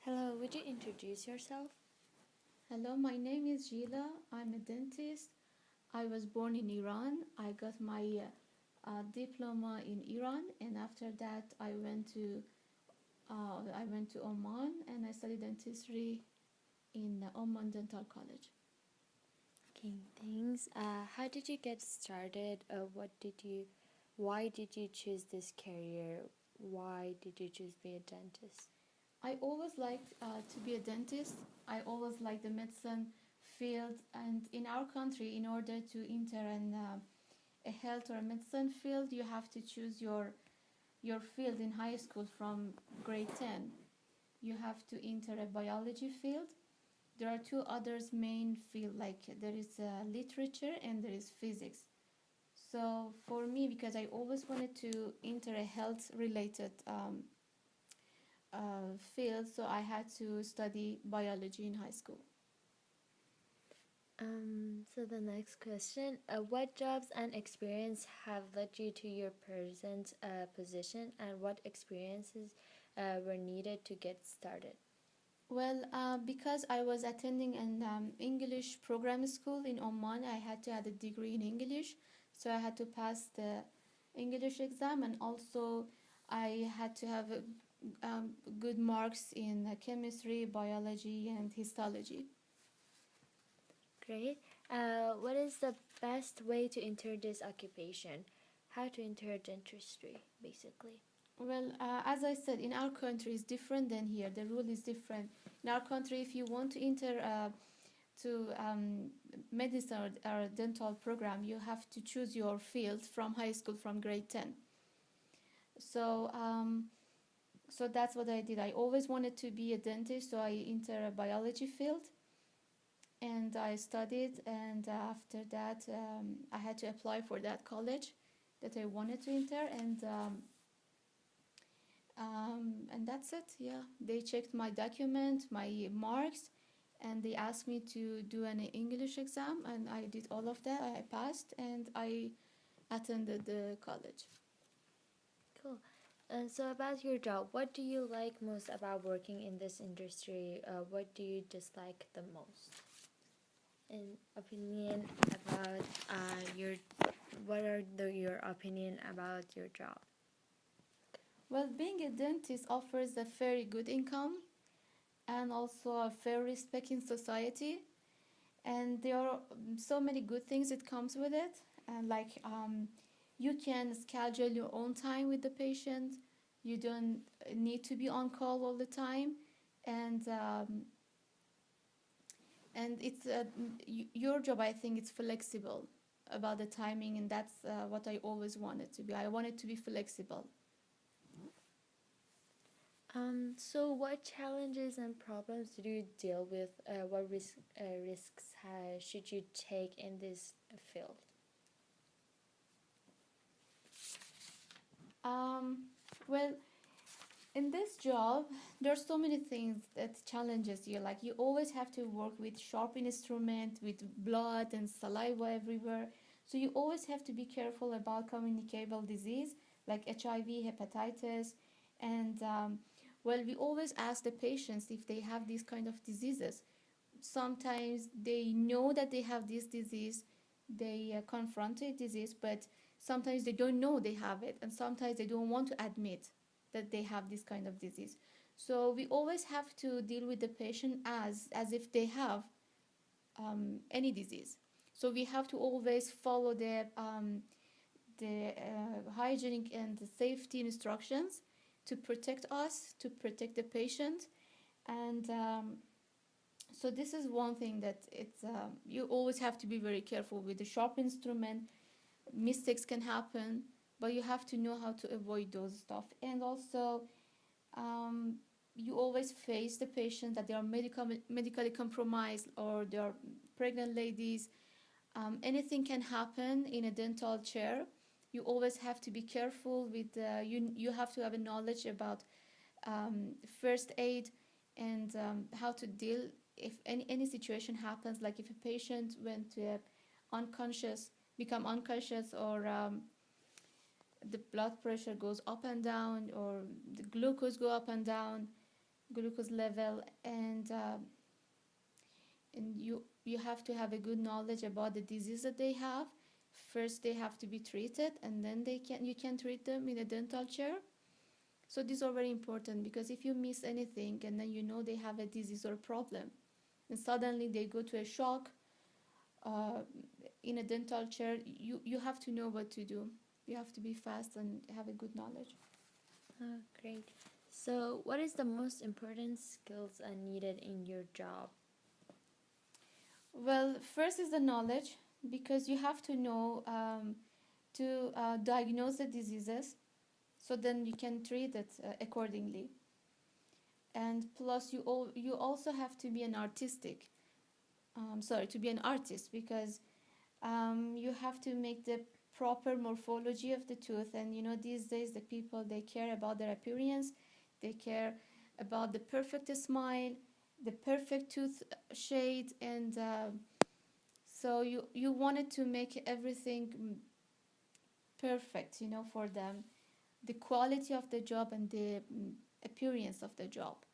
Hello, would you introduce yourself? Hello, my name is Gila. I'm a dentist. I was born in Iran. I got my diploma in Iran, and after that, I went to Oman and I studied dentistry in Oman Dental College. Okay, thanks. How did you get started? Why did you choose this career? Why did you choose be a dentist? I always liked to be a dentist. I always liked the medicine field, and in our country, in order to enter a health or a medicine field, you have to choose your field in high school from grade 10. You have to enter a biology field. There are two others main field, like there is literature and there is physics. So for me, because I always wanted to enter a health related field, so I had to study biology in high school. So the next question, what jobs and experience have led you to your present position, and what experiences were needed to get started? Well, because I was attending an English program school in Oman, I had to have a degree in English, so I had to pass the English exam, and also I had to have good marks in chemistry, biology, and histology. Great. What is the best way to enter this occupation? How to enter dentistry, basically. Well, as I said, in our country is different than here. The rule is different. In our country, if you want to enter to medicine or dental program, you have to choose your field from high school, from grade 10. So, so that's what I did. I always wanted to be a dentist, so I entered a biology field and I studied. And after that, I had to apply for that college that I wanted to enter, and that's it. Yeah, they checked my document, my marks, and they asked me to do an English exam, and I did all of that. I passed, and I attended the college. Cool. And so about your job, what do you like most about working in this industry? What do you dislike the most? In opinion about your opinion about your job? Well, being a dentist offers a very good income and also a fair respect in society, and there are so many good things that comes with it, and you can schedule your own time with the patient. You don't need to be on call all the time, and it's your job. I think it's flexible about the timing, and that's what I always wanted to be. I wanted to be flexible. So what challenges and problems do you deal with? What risks should you take in this field? Well, in this job, there are so many things that challenges you. Like you always have to work with sharp instrument, with blood and saliva everywhere. So you always have to be careful about communicable disease like HIV, hepatitis, and well, we always ask the patients if they have these kind of diseases. Sometimes they know that they have this disease, they confront a disease, but sometimes they don't know they have it, and sometimes they don't want to admit that they have this kind of disease. So we always have to deal with the patient as if they have any disease. So we have to always follow the hygienic and the safety instructions to protect us, to protect the patient, and so this is one thing that it's you always have to be very careful with the sharp instrument. Mistakes can happen, but you have to know how to avoid those stuff. And also, um, you always face the patient that they are medically compromised or they are pregnant ladies. Anything can happen in a dental chair. You always have to be careful with you have to have a knowledge about first aid and how to deal if any situation happens, like if a patient went unconscious, become unconscious, or the blood pressure goes up and down, or the glucose go up and down. glucose level, and you have to have a good knowledge about the disease that they have. First they have to be treated, and then you can treat them in a dental chair. So these are very important, because if you miss anything and then you know they have a disease or problem, and suddenly they go to a shock uh, in a dental chair, you have to know what to do. You have to be fast and have a good knowledge. Oh, great. So, what is the most important skills needed in your job? Well, first is the knowledge, because you have to know to diagnose the diseases, so then you can treat it accordingly. And plus, you also have to be an to be an artist, because you have to make the proper morphology of the tooth. And these days the people, they care about their appearance, they care about the perfect smile, the perfect tooth shade, and so you wanted to make everything perfect, for them, the quality of the job and the appearance of the job.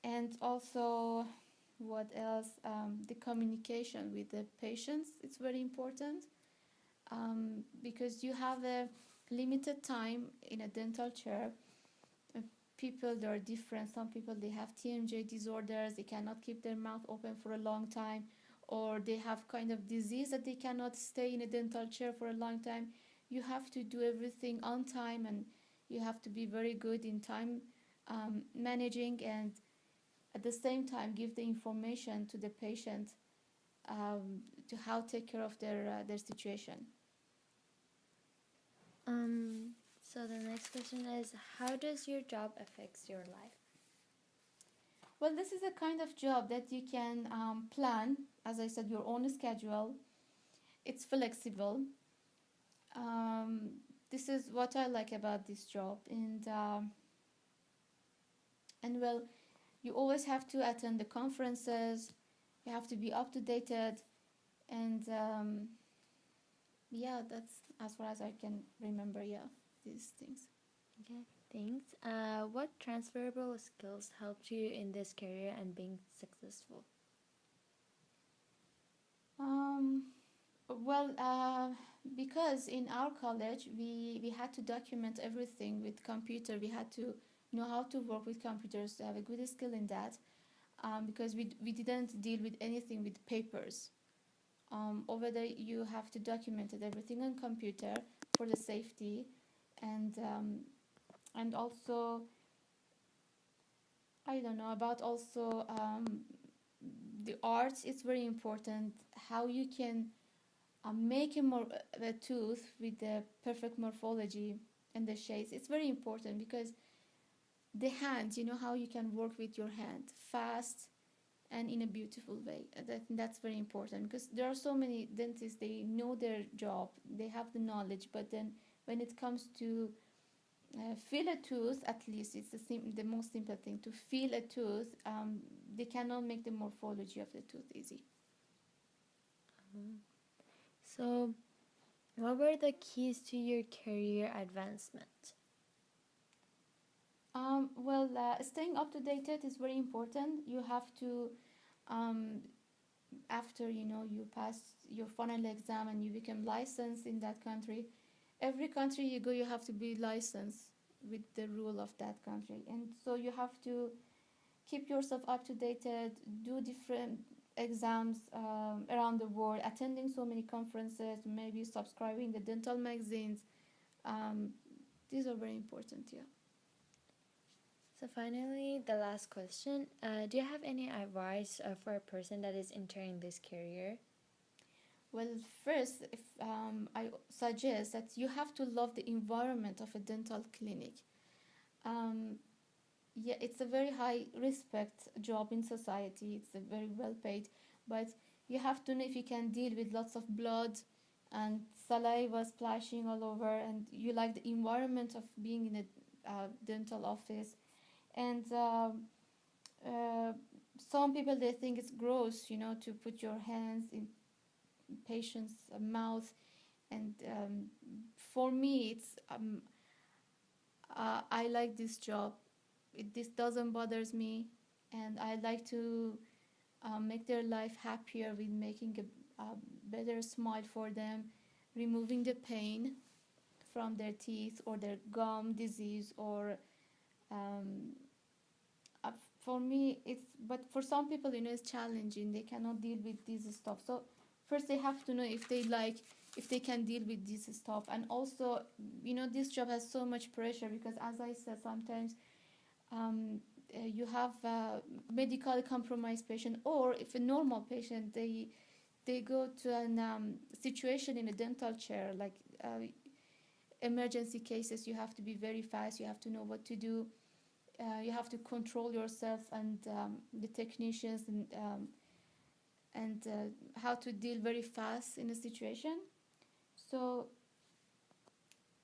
And also, what else, the communication with the patients, it's very important, because you have a limited time in a dental chair. uh, People, they are different. Some people, they have TMJ disorders, they cannot keep their mouth open for a long time, or they have kind of disease that they cannot stay in a dental chair for a long time. You have to do everything on time, and you have to be very good in time managing, and at the same time give the information to the patient, to how take care of their situation. So the next question is, how does your job affects your life? Well, this is a kind of job that you can plan, as I said, your own schedule. It's flexible. Um, this is what I like about this job, and well, you always have to attend the conferences. You have to be up to dated, and yeah, that's as far as I can remember. Yeah, these things. Okay, thanks. What transferable skills helped you in this career and being successful? Um, well, because in our college we had to document everything with computer. We had to know how to work with computers, to have a good skill in that, because we didn't deal with anything with papers. Over there, you have to document everything on computer for the safety, and also, I don't know about also, the arts. It's very important how you can make a tooth with the perfect morphology and the shades. It's very important, because the hands, how you can work with your hand fast and in a beautiful way. That's very important, because there are so many dentists, they know their job, they have the knowledge, but then when it comes to feel a tooth, at least it's the most simple thing to feel a tooth. They cannot make the morphology of the tooth easy. Mhm. So, what were the keys to your career advancement? Well, staying up to date is very important. You have to, um, after you pass your final exam and you become licensed in that country. Every country you go, you have to be licensed with the rule of that country, and so you have to keep yourself up to date, do different exams around the world, attending so many conferences, maybe subscribing the dental magazines. Um, these are very important, yeah. So finally, the last question. Do you have any advice for a person that is entering this career? Well, first, if I suggest that you have to love the environment of a dental clinic. Um, yeah, it's a very high respect job in society. It's a very well paid, but you have to know if you can deal with lots of blood and saliva splashing all over, and you like the environment of being in a dental office. And uh, some people, they think it's gross, to put your hands in patient's mouth, and for me, it's I like this job this doesn't bothers me, and I like to make their life happier with making a better smile for them, removing the pain from their teeth or their gum disease or um, uh, for me it's, but for some people, it's challenging. They cannot deal with this stuff. So first they have to know if they like, if they can deal with this stuff. And also, this job has so much pressure because, as I said, sometimes you have a medically compromised patient, or if a normal patient, they go to an situation in a dental chair, like emergency cases. You have to be very fast, you have to know what to do, you have to control yourself and the technicians, and how to deal very fast in a situation. So,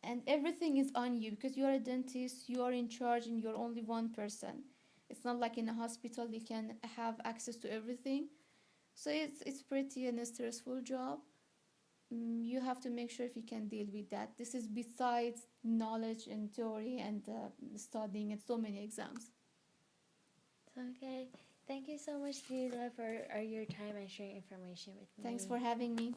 and everything is on you because you are a dentist, you are in charge, and you're only one person. It's not like in a hospital you can have access to everything. So it's pretty a stressful job. You have to make sure if you can deal with that. This is besides knowledge and theory and studying and so many exams. Okay. Thank you so much, Lila, for your time and sharing information with me. Thanks for having me.